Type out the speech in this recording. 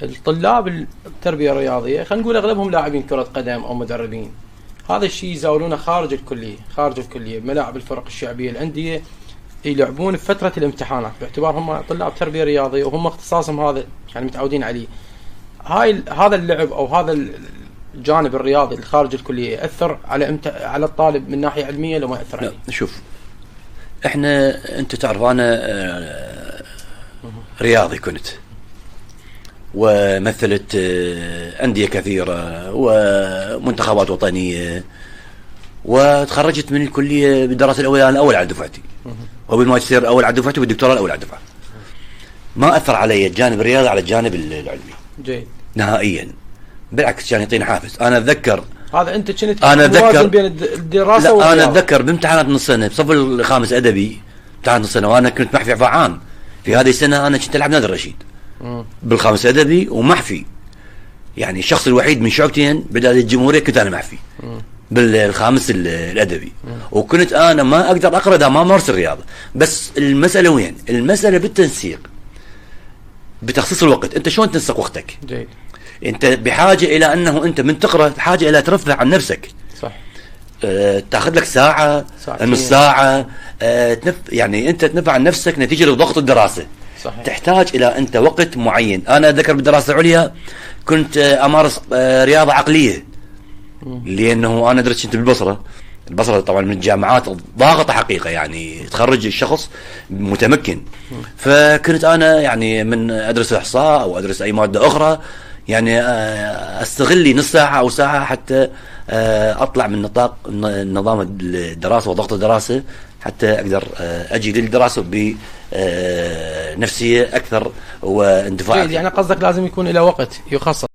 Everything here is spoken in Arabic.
الطلاب التربية الرياضية خلينا نقول أغلبهم لاعبين كرة قدم أو مدربين. هذا الشيء يزاولونه خارج الكلية بملاعب الفرق الشعبية الأندية يلعبون في فترة الامتحانات باعتبارهم طلاب تربية رياضية وهم اختصاصهم هذا يعني متعودين عليه. هذا اللعب أو هذا الجانب الرياضي خارج الكلية يأثر على الطالب من ناحية علمية لو ما يأثر عليه؟ شوف، أنت تعرف أنا رياضي كنت، ومثلت أندية كثيرة ومنتخبات وطنية، وتخرجت من الكلية بالدراسة الأولى أنا الأول على دفعتي، وبالماجستير الأول على دفعتي، وبالدكتوراه الأول على دفعة. ما أثر علي الجانب الرياضي على الجانب العلمي جيد نهائيا، بالعكس كان يعطيني حافز. أنا أتذكر هذا أنت كنت موازن بين الدراسة والرياضة. أنا أتذكر بامتحانات نص سنة بصف الخامس أدبي، امتحانات نص سنة، وأنا كنت محفي إعفاء عام في هذه السنة. أنا كنت ألعب نادي الرشيد بالخامس أدبي ومحفي، يعني الشخص الوحيد من شعبتين بدأت الجمهورية كنت أنا محفي بالخامس الأدبي. وكنت أنا ما أقدر أقرأ ده، ما مارس الرياضة. بس المسألة وين؟ المسألة بالتنسيق، بتخصيص الوقت. أنت شلون تنسق وقتك؟ جيد. أنت بحاجة إلى أنه أنت من تقرأ حاجة إلى ترفع عن نفسك. صح. تاخذ لك ساعة نص ساعة، يعني أنت تنفع عن نفسك نتيجة لضغط الدراسة. صحيح. تحتاج إلى أنت وقت معين. أنا أذكر بالدراسة العليا كنت أمارس رياضة عقلية، لأنه أنا درست كنت بالبصرة. البصرة طبعا من الجامعات ضاغطة حقيقة، يعني تخرج الشخص متمكن. فكنت أنا يعني من أدرس إحصاء أو أدرس أي مادة أخرى، يعني أستغل لي نص ساعة أو ساعة حتى أطلع من نطاق نظام الدراسة وضغط الدراسة، حتى أقدر أجي للدراسة بنفسية أكثر واندفاع. يعني قصدك لازم يكون له وقت يخصص.